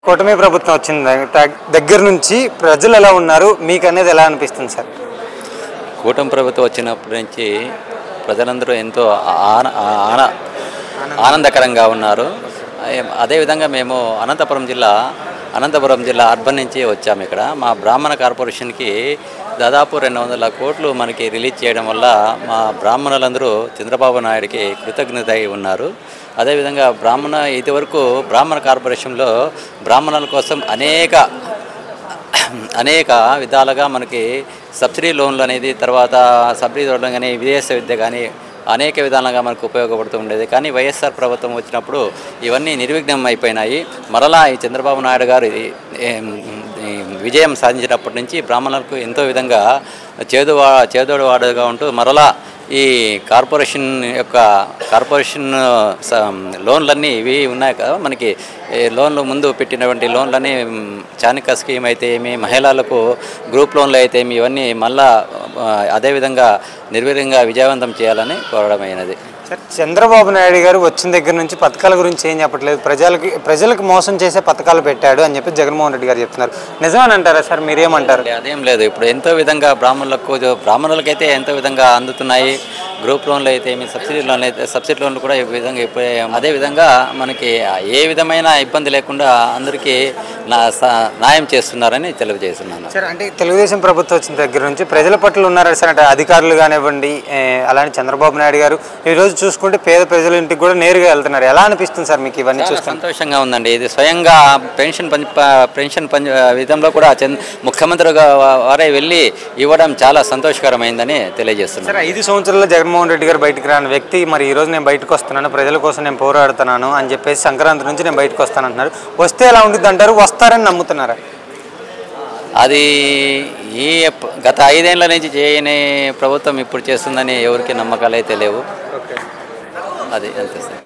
కూటమి ప్రభుత్వం వచ్చింది దగ్గర నుంచి ప్రజలు ఎలా ఉన్నారు మీకు అనేది ఎలా అనిపిస్తుంది సార్? కూటమి ప్రభుత్వం వచ్చినప్పటి నుంచి ప్రజలందరూ ఎంతో ఆనందకరంగా ఉన్నారు. అదేవిధంగా మేము అనంతపురం జిల్లా అర్బన్ నుంచి వచ్చాము. ఇక్కడ మా బ్రాహ్మణ కార్పొరేషన్కి దాదాపు 200 కోట్లు మనకి రిలీజ్ చేయడం వల్ల మా బ్రాహ్మణులందరూ చంద్రబాబు నాయుడికి కృతజ్ఞత అయి ఉన్నారు. అదేవిధంగా ఇదివరకు బ్రాహ్మణ కార్పొరేషన్లో బ్రాహ్మణుల కోసం అనేక విధాలుగా మనకి సబ్సిడీ లోన్లు అనేది, తర్వాత సబ్సిడీ లోన్లు కానీ, విదేశ విద్య కానీ అనేక విధాలుగా మనకు ఉపయోగపడుతూ ఉండేది. కానీ వైఎస్ఆర్ ప్రభుత్వం వచ్చినప్పుడు ఇవన్నీ నిర్విఘ్నం అయిపోయినాయి. మరలా ఈ చంద్రబాబు నాయుడు గారు విజయం సాధించినప్పటి నుంచి బ్రాహ్మణులకు ఎంతో విధంగా చేదోడు వాడుగా ఉంటూ మరలా ఈ కార్పొరేషన్ లోన్లన్నీ ఇవి ఉన్నాయి కదా, మనకి లోన్లు ముందు పెట్టినటువంటి లోన్లన్నీ చాణిక్య స్కీమ్ అయితే ఏమి, మహిళలకు గ్రూప్ లోన్లు అయితే ఏమి, ఇవన్నీ మళ్ళా అదేవిధంగా నిర్వీర్యంగా విజయవంతం చేయాలని కోరడమైనది. సార్, చంద్రబాబు నాయుడు గారు వచ్చిన దగ్గర నుంచి పథకాల గురించి ఏం చెప్పట్లేదు, ప్రజలకు మోసం చేసే పథకాలు పెట్టాడు అని చెప్పి జగన్మోహన్ రెడ్డి గారు చెప్తున్నారు. నిజమని అంటారా సార్? మీరేమంటారు? అదేం లేదు. ఇప్పుడు ఎంతో విధంగా బ్రాహ్మణులకైతే ఎంతో విధంగా అందుతున్నాయి. గ్రూప్ లోన్లు అయితే ఏమి, సబ్సిడీ లోన్లు కూడా ఈ విధంగా అదేవిధంగా మనకి ఏ విధమైన ఇబ్బంది లేకుండా అందరికీ న్యాయం చేస్తున్నారని తెలియజేస్తున్నాను. సార్, అంటే తెలుగుదేశం ప్రభుత్వం వచ్చిన దగ్గర నుంచి ప్రజల పట్ల ఉన్నారు సార్, అంటే అధికారులు కానివ్వండి, అలానే చంద్రబాబు నాయుడు గారు ఈరోజు చూసుకుంటే పేద ప్రజల ఇంటికి కూడా నేరుగా వెళ్తున్నారు. ఎలా అనిపిస్తుంది సార్ మీకు ఇవన్నీ చూస్తే? సంతోషంగా ఉందండి. ఇది స్వయంగా పెన్షన్ విధంలో కూడా ముఖ్యమంత్రి వారే వెళ్ళి ఇవ్వడం చాలా సంతోషకరమైందని తెలియజేస్తున్నారు. సార్, 5 సంవత్సరాల్లో జగన్మోహన్ రెడ్డి గారు బయటకు రాని వ్యక్తి మరి ఈరోజు నేను బయటకు వస్తున్నాను, ప్రజల కోసం నేను పోరాడుతున్నాను అని చెప్పేసి సంక్రాంతి నుంచి నేను బయటకు వస్తాను అంటున్నారు. వస్తే ఎలా ఉంటుంది అంటారు? వస్తారని నమ్ముతున్నారా? అది గత 5 ఏళ్ల నుంచి చేయని ప్రభుత్వం ఇప్పుడు చేస్తుందని ఎవరికి నమ్మకాలు అయితే లేవు. అది అంతే సార్.